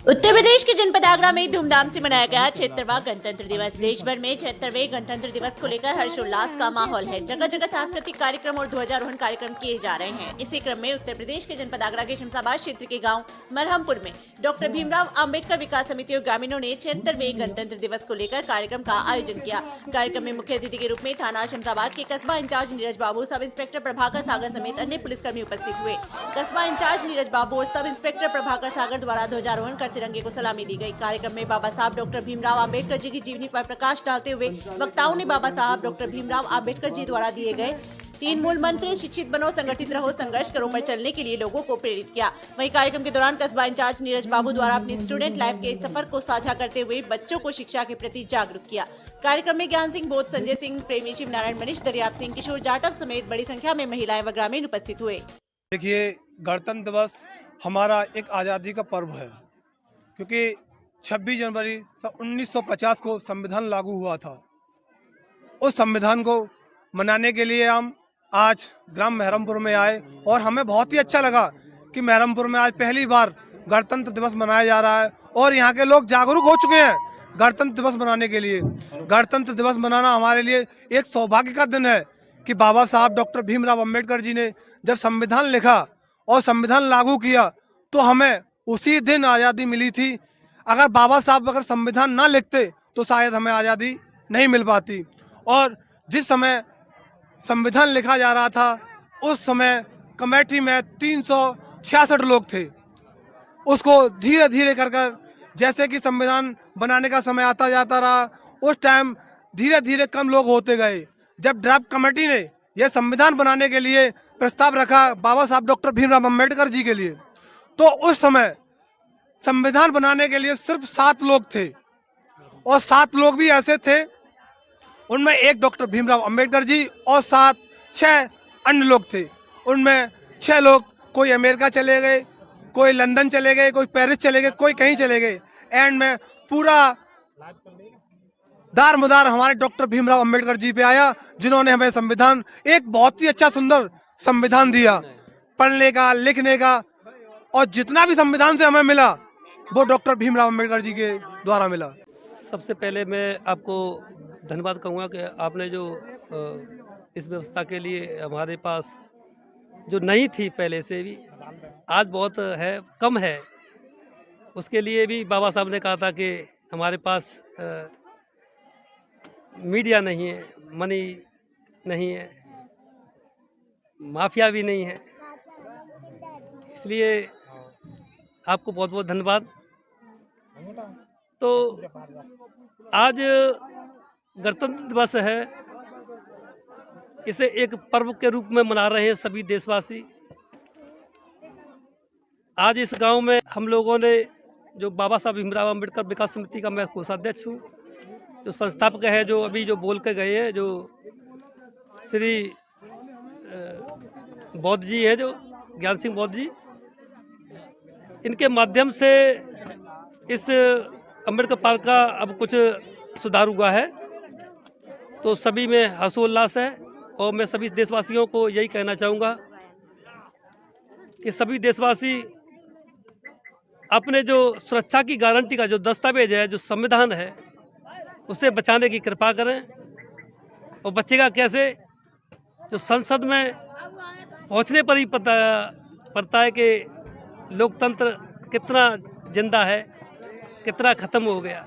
उत्तर प्रदेश के जनपद आगरा में धूमधाम से मनाया गया 76वां गणतंत्र दिवस। देश भर में 76वें गणतंत्र दिवस को लेकर हर्षोल्लास का माहौल है। जगह जगह सांस्कृतिक कार्यक्रम और ध्वजारोहण कार्यक्रम किए जा रहे हैं। इसी क्रम में उत्तर प्रदेश के जनपद आगरा के शमशाबाद क्षेत्र के गांव मरहमपुर में डॉक्टर भीमराव अंबेडकर विकास समिति और ग्रामीणों ने 76वें गणतंत्र दिवस को लेकर कार्यक्रम का आयोजन किया। कार्यक्रम में मुख्य अतिथि के रूप में थाना शमशाबाद के कस्बा इंचार्ज नीरज बाबू, सब इंस्पेक्टर प्रभाकर सागर समेत अन्य पुलिसकर्मी उपस्थित हुए। कस्बा इंचार्ज नीरज बाबू और सब इंस्पेक्टर प्रभाकर सागर द्वारा ध्वजारोहण कर तिरंगे को सलामी दी गई। कार्यक्रम में बाबा साहब डॉक्टर भीमराव अंबेडकर जी की जीवनी पर प्रकाश डालते हुए वक्ताओं ने बाबा साहब डॉक्टर भीमराव अंबेडकर जी द्वारा दिए गए 3 मूल मंत्र शिक्षित बनो, संगठित रहो, संघर्ष करो पर चलने के लिए लोगों को प्रेरित किया। वहीं कार्यक्रम के दौरान कस्बा इंचार्ज नीरज बाबू द्वारा अपनी स्टूडेंट लाइफ के सफर को साझा करते हुए बच्चों को शिक्षा के प्रति जागरूक किया। कार्यक्रम में ज्ञान सिंह बोध, संजय सिंह, प्रेमी शिव नारायण, मनीष दरियाप सिंह, किशोर जाटव समेत बड़ी संख्या में महिलाएं व ग्रामीण उपस्थित हुए। देखिए, गणतंत्र दिवस हमारा एक आज़ादी का पर्व है, क्योंकि 26 जनवरी 1950 को संविधान लागू हुआ था। उस संविधान को मनाने के लिए हम आज ग्राम महरमपुर में आए और हमें बहुत ही अच्छा लगा कि महरमपुर में आज पहली बार गणतंत्र दिवस मनाया जा रहा है और यहाँ के लोग जागरूक हो चुके हैं गणतंत्र दिवस मनाने के लिए। गणतंत्र दिवस मनाना हमारे लिए एक सौभाग्य का दिन है कि बाबा साहब डॉक्टर भीमराव अंबेडकर जी ने जब संविधान लिखा और संविधान लागू किया तो हमें उसी दिन आज़ादी मिली थी। अगर बाबा साहब अगर संविधान ना लिखते तो शायद हमें आज़ादी नहीं मिल पाती। और जिस समय संविधान लिखा जा रहा था उस समय कमेटी में 366 लोग थे। उसको धीरे धीरे कर जैसे कि संविधान बनाने का समय आता जाता रहा, उस टाइम धीरे धीरे कम लोग होते गए। जब ड्राफ्ट कमेटी ने यह संविधान बनाने के लिए प्रस्ताव रखा बाबा साहब डॉक्टर भीमराव अंबेडकर जी के लिए, तो उस समय संविधान बनाने के लिए सिर्फ 7 लोग थे और 7 लोग भी ऐसे थे, उनमें एक डॉक्टर भीमराव अंबेडकर जी और 6 अन्य लोग थे। उनमें 6 लोग कोई अमेरिका चले गए, कोई लंदन चले गए, कोई पेरिस चले गए, कोई कहीं चले गए। एंड में पूरा दारमदार हमारे डॉक्टर भीमराव अंबेडकर जी पे आया, जिन्होंने हमें संविधान, एक बहुत ही अच्छा सुंदर संविधान दिया पढ़ने का, लिखने का, और जितना भी संविधान से हमें मिला वो डॉक्टर भीमराव अंबेडकर जी के द्वारा मिला। सबसे पहले मैं आपको धन्यवाद कहूँगा कि आपने जो इस व्यवस्था के लिए हमारे पास जो नहीं थी पहले से भी, आज बहुत है, कम है, उसके लिए भी बाबा साहब ने कहा था कि हमारे पास मीडिया नहीं है, मनी नहीं है, माफिया भी नहीं है, इसलिए आपको बहुत बहुत धन्यवाद। तो आज गणतंत्र दिवस है, इसे एक पर्व के रूप में मना रहे हैं सभी देशवासी। आज इस गांव में हम लोगों ने जो बाबा साहब भीमराव अंबेडकर विकास समिति का मैं कोषाध्यक्ष हूँ, जो संस्थापक है, जो अभी जो बोल के गए हैं, जो श्री बौद्ध जी है, जो ज्ञान सिंह बौद्ध जी, इनके माध्यम से इस अंबेडकर पार्क का अब कुछ सुधार हुआ है, तो सभी में हर्षोल्लास है। और मैं सभी देशवासियों को यही कहना चाहूँगा कि सभी देशवासी अपने जो सुरक्षा की गारंटी का जो दस्तावेज है, जो संविधान है, उसे बचाने की कृपा करें। और बचेगा कैसे? जो संसद में पहुंचने पर ही पता पड़ता है कि लोकतंत्र कितना जिंदा है, कितना ख़त्म हो गया।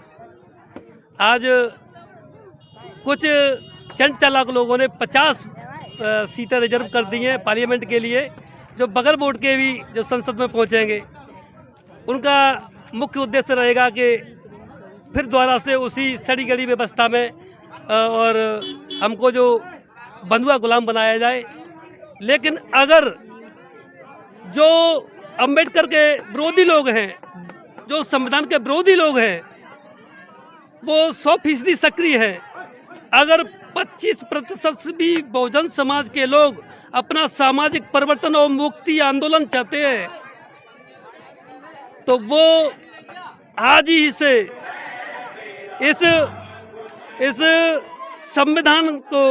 आज कुछ चंद चालाक लोगों ने 50 सीटें रिजर्व कर दी हैं पार्लियामेंट के लिए, जो बगैर वोट के भी जो संसद में पहुंचेंगे। उनका मुख्य उद्देश्य रहेगा कि फिर दोबारा से उसी सड़ी गड़ी व्यवस्था में और हमको जो बंधुआ गुलाम बनाया जाए। लेकिन अगर जो अंबेडकर के विरोधी लोग हैं, जो संविधान के विरोधी लोग हैं, वो 100% सक्रिय हैं। अगर 25% से भी बहुजन समाज के लोग अपना सामाजिक परिवर्तन और मुक्ति आंदोलन चाहते हैं, तो वो आज ही से इस संविधान को